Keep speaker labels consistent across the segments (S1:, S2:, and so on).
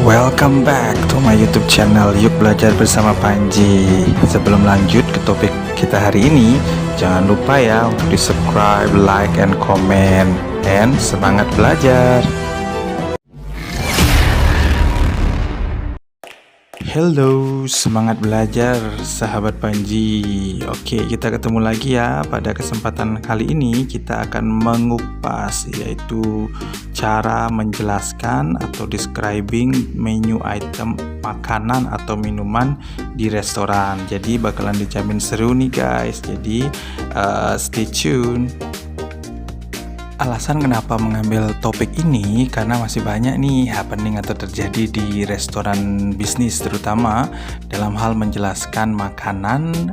S1: Welcome back to my YouTube channel Yuk Belajar Bersama Panji. Sebelum lanjut ke topik kita hari ini, jangan lupa ya untuk di subscribe, like, and comment. And semangat belajar. Hello, semangat belajar sahabat Panji. Oke, kita ketemu lagi ya. Pada kesempatan kali ini kita akan mengupas, yaitu cara menjelaskan atau describing menu item makanan atau minuman di restoran. Jadi bakalan dijamin seru nih guys. Jadi stay tune. Alasan kenapa mengambil topik ini karena masih banyak nih happening atau terjadi di restoran bisnis, terutama dalam hal menjelaskan makanan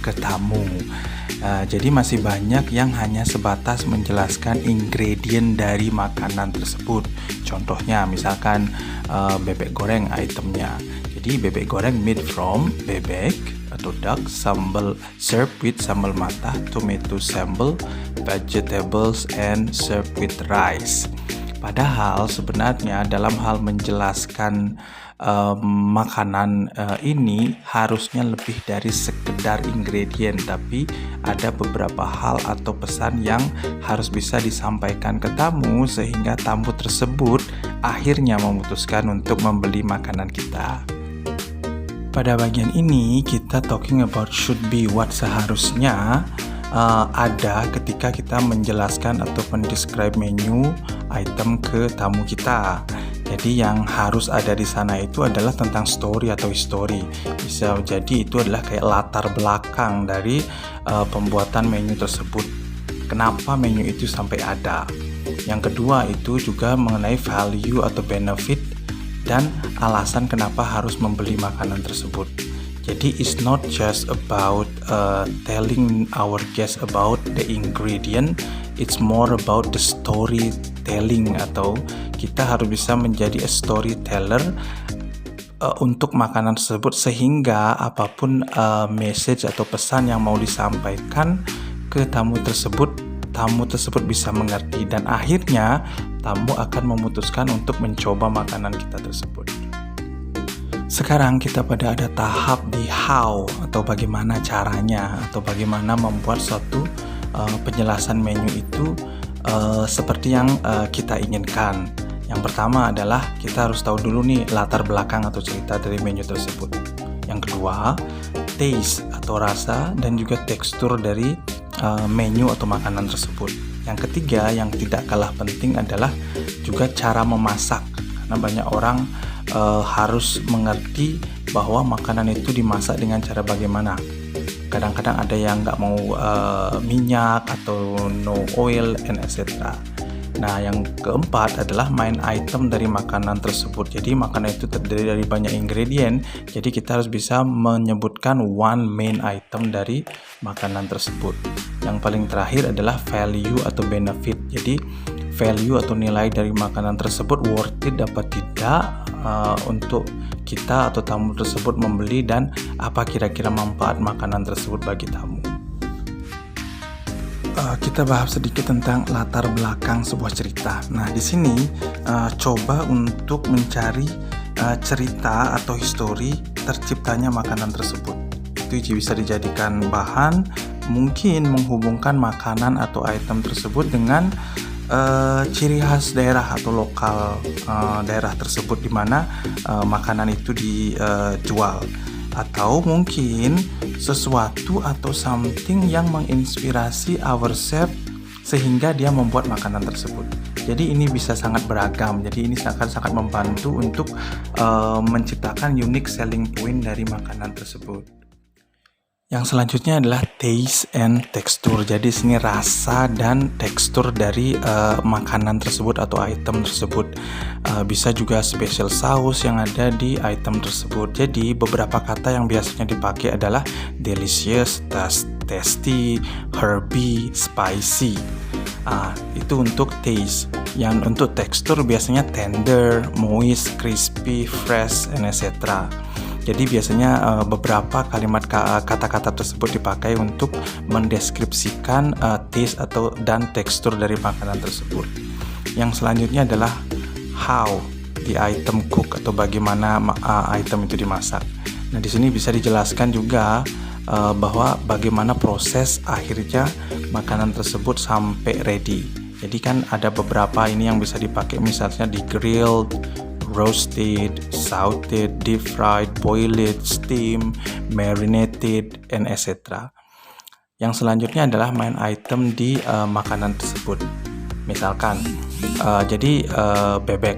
S1: ke tamu. Jadi masih banyak yang hanya sebatas menjelaskan ingredient dari makanan tersebut. Contohnya misalkan bebek goreng itemnya. Jadi bebek goreng made from bebek atau duck, sambal served with sambal matah, tomato sambal, vegetables, and served with rice. Padahal sebenarnya dalam hal menjelaskan makanan ini harusnya lebih dari sekedar ingredient, tapi ada beberapa hal atau pesan yang harus bisa disampaikan ke tamu sehingga tamu tersebut akhirnya memutuskan untuk membeli makanan kita. Pada bagian ini kita talking about should be, what seharusnya ada ketika kita menjelaskan atau mendescribe menu item ke tamu kita. Jadi yang harus ada di sana itu adalah tentang story atau history. Bisa jadi itu adalah kayak latar belakang dari pembuatan menu tersebut. Kenapa menu itu sampai ada. Yang kedua itu juga mengenai value atau benefit dan alasan kenapa harus membeli makanan tersebut. Jadi it's not just about telling our guests about the ingredient, it's more about the storytelling, atau kita harus bisa menjadi a storyteller untuk makanan tersebut sehingga apapun message atau pesan yang mau disampaikan ke tamu tersebut bisa mengerti dan akhirnya tamu akan memutuskan untuk mencoba makanan kita tersebut. Sekarang kita pada ada tahap di how atau bagaimana caranya atau bagaimana membuat suatu penjelasan menu itu seperti yang kita inginkan. Yang pertama adalah kita harus tahu dulu nih latar belakang atau cerita dari menu tersebut. Yang kedua, taste atau rasa dan juga tekstur dari menu atau makanan tersebut. Yang ketiga yang tidak kalah penting adalah juga cara memasak, karena banyak orang harus mengerti bahwa makanan itu dimasak dengan cara bagaimana. Kadang-kadang ada yang nggak mau minyak atau no oil and etc. Nah yang keempat adalah main item dari makanan tersebut. Jadi makanan itu terdiri dari banyak ingredient, jadi kita harus bisa menyebutkan one main item dari makanan tersebut. Yang paling terakhir adalah value atau benefit. Jadi value atau nilai dari makanan tersebut worth it dapat tidak untuk kita atau tamu tersebut membeli, dan apa kira-kira manfaat makanan tersebut bagi tamu. Kita bahas sedikit tentang latar belakang sebuah cerita. Nah, di sini coba untuk mencari cerita atau histori terciptanya makanan tersebut. Itu bisa dijadikan bahan, mungkin menghubungkan makanan atau item tersebut dengan ciri khas daerah atau lokal daerah tersebut di mana makanan itu dijual, atau mungkin sesuatu atau something yang menginspirasi our chef sehingga dia membuat makanan tersebut. Jadi ini bisa sangat beragam. Jadi ini sangat membantu untuk menciptakan unique selling point dari makanan tersebut. Yang selanjutnya adalah taste and texture. Jadi sini rasa dan tekstur dari makanan tersebut atau item tersebut. Bisa juga special sauce yang ada di item tersebut. Jadi beberapa kata yang biasanya dipakai adalah delicious, tasty, herby, spicy. Itu untuk taste. Yang untuk tekstur biasanya tender, moist, crispy, fresh, and etc. Jadi biasanya beberapa kalimat kata-kata tersebut dipakai untuk mendeskripsikan taste dan tekstur dari makanan tersebut. Yang selanjutnya adalah how. the item cook atau bagaimana item itu dimasak. Nah, di sini bisa dijelaskan juga bahwa bagaimana proses akhirnya makanan tersebut sampai ready. Jadi kan ada beberapa ini yang bisa dipakai, misalnya di grilled, roasted, sauteed, deep fried, boiled, steam, marinated, and etc. Yang selanjutnya adalah main item di makanan tersebut. Misalkan bebek.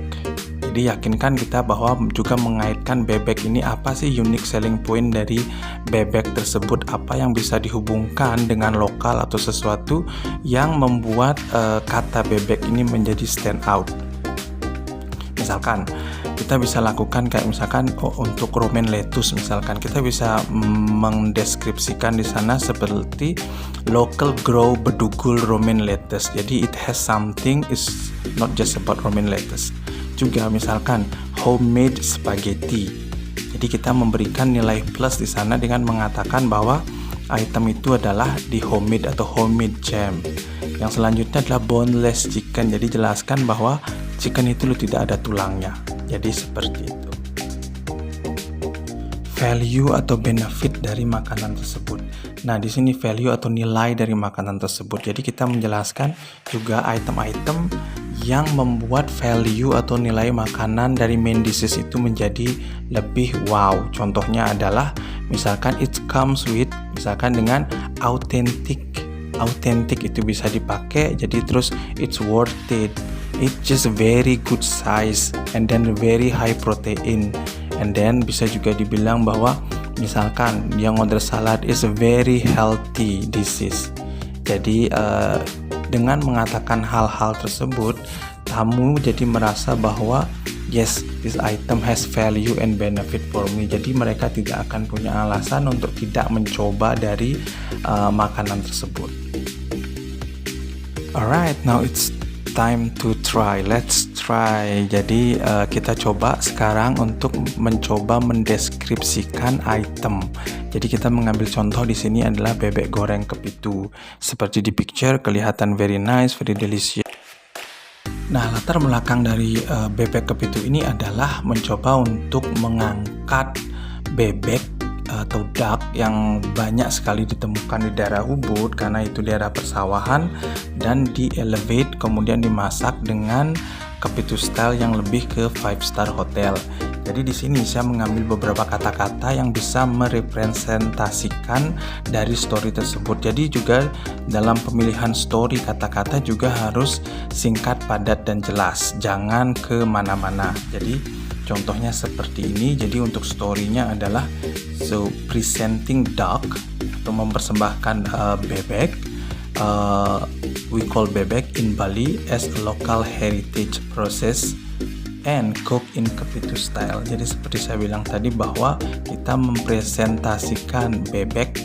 S1: Jadi yakinkan kita bahwa juga mengaitkan bebek ini, apa sih unique selling point dari bebek tersebut, apa yang bisa dihubungkan dengan lokal atau sesuatu yang membuat kata bebek ini menjadi stand out. Misalkan kita bisa lakukan kayak misalkan untuk romaine lettuce, misalkan kita bisa mendeskripsikan di sana seperti local grow bedugul romaine lettuce. Jadi it has something, is not just about romaine lettuce. Juga misalkan homemade spaghetti. Jadi kita memberikan nilai plus di sana dengan mengatakan bahwa item itu adalah di homemade atau homemade jam. Yang selanjutnya adalah boneless chicken. Jadi jelaskan bahwa chicken itu tidak ada tulangnya. Jadi seperti itu. Value atau benefit dari makanan tersebut. Nah, di sini value atau nilai dari makanan tersebut. Jadi kita menjelaskan juga item-item yang membuat value atau nilai makanan dari main dishes itu menjadi lebih wow. Contohnya adalah misalkan it comes with, misalkan dengan authentic itu bisa dipakai, jadi terus it's worth it, it's just very good size and then very high protein, and then bisa juga dibilang bahwa misalkan yang order salad is a very healthy disease. Jadi dengan mengatakan hal-hal tersebut, tamu jadi merasa bahwa yes, this item has value and benefit for me. Jadi mereka tidak akan punya alasan untuk tidak mencoba dari makanan tersebut. Alright, now it's time to try. Let's try. Jadi kita coba sekarang untuk mencoba mendeskripsikan item. Jadi kita mengambil contoh di sini adalah bebek goreng kepitu. Seperti di picture kelihatan very nice, very delicious. Nah, latar belakang dari bebek kepitu ini adalah mencoba untuk mengangkat bebek atau duck yang banyak sekali ditemukan di daerah Ubud karena itu daerah persawahan, dan di-elevate kemudian dimasak dengan kepitu style yang lebih ke 5-star hotel. Jadi di sini saya mengambil beberapa kata-kata yang bisa merepresentasikan dari story tersebut. Jadi juga dalam pemilihan story kata-kata juga harus singkat, padat, dan jelas. Jangan kemana-mana. Jadi contohnya seperti ini. Jadi untuk story-nya adalah so presenting duck atau mempersembahkan bebek. We call bebek in Bali as a local heritage process and cook in kepitu style. Jadi seperti saya bilang tadi bahwa kita mempresentasikan bebek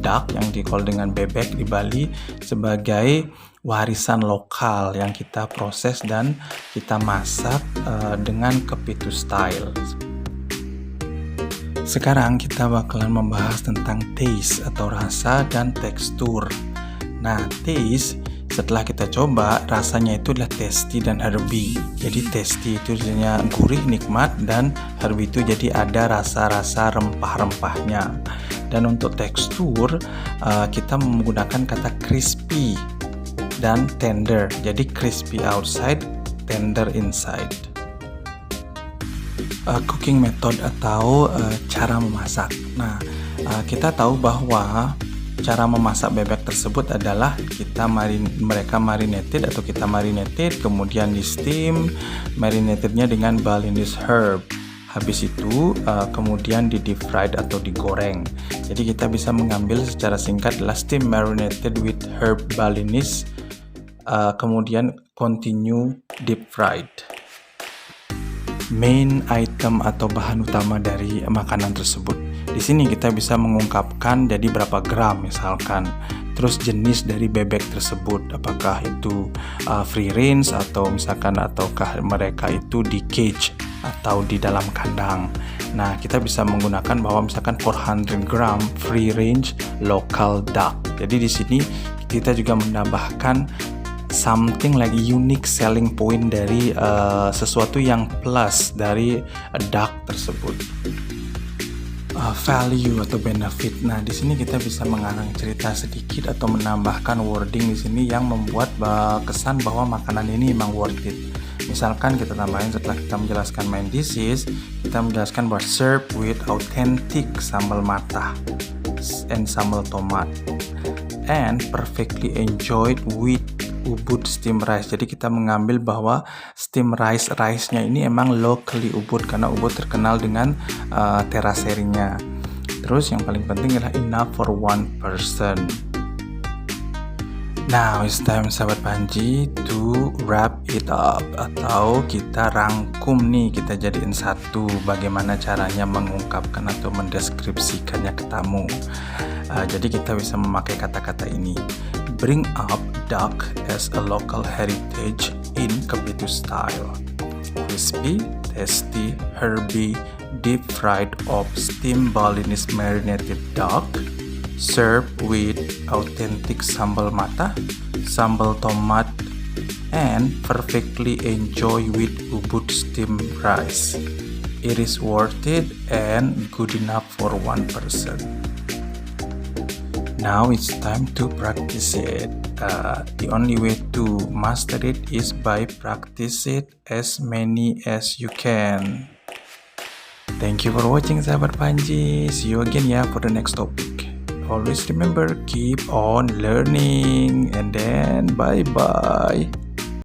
S1: duck yang di-call dengan bebek di Bali sebagai warisan lokal yang kita proses dan kita masak dengan kepitu style. Sekarang kita bakalan membahas tentang taste atau rasa dan tekstur. Nah, taste setelah kita coba, rasanya itu adalah tasty dan herby. Jadi tasty itu jadinya gurih, nikmat, dan herby itu jadi ada rasa-rasa rempah-rempahnya. Dan untuk tekstur, kita menggunakan kata crispy dan tender. Jadi crispy outside, tender inside. Cooking method atau cara memasak. Nah, kita tahu bahwa cara memasak bebek tersebut adalah mereka marinated atau kita marinated, kemudian di steam, marinatednya dengan Balinese herb. Habis itu kemudian di deep fried atau digoreng. Jadi kita bisa mengambil secara singkat adalah steam marinated with herb Balinese, kemudian continue deep fried. Main item atau bahan utama dari makanan tersebut. Di sini kita bisa mengungkapkan jadi berapa gram misalkan, terus jenis dari bebek tersebut, apakah itu free range atau misalkan ataukah mereka itu di cage atau di dalam kandang. Nah, kita bisa menggunakan bahwa misalkan 400 gram free range local duck. Jadi di sini kita juga menambahkan something like unique selling point dari sesuatu yang plus dari duck tersebut. Value atau benefit. Nah, di sini kita bisa mengarang cerita sedikit atau menambahkan wording di sini yang membuat kesan bahwa makanan ini memang worth it. Misalkan kita tambahin setelah kita menjelaskan main dishes, kita menjelaskan bahwa serve with authentic sambal matah and sambal tomat and perfectly enjoyed with Ubud steam rice. Jadi kita mengambil bahwa steam rice-nya ini emang locally Ubud karena Ubud terkenal dengan teraserinya. Terus yang paling penting adalah enough for one person. Now it's time sahabat Panji to wrap it up, atau kita rangkum nih, kita jadiin satu bagaimana caranya mengungkapkan atau mendeskripsikannya ke tamu. Jadi kita bisa memakai kata-kata ini. Bring up duck as a local heritage in Kepitu style. Crispy, tasty, herby, deep fried of steamed Balinese marinated duck, served with authentic sambal matah, sambal tomat, and perfectly enjoy with Ubud steamed rice. It is worth it and good enough for one person. Now it's time to practice it. The only way to master it is by practice it as many as you can. Thank you for watching sahabat Panji. See you again ya for the next topic. Always remember, keep on learning, and then bye bye.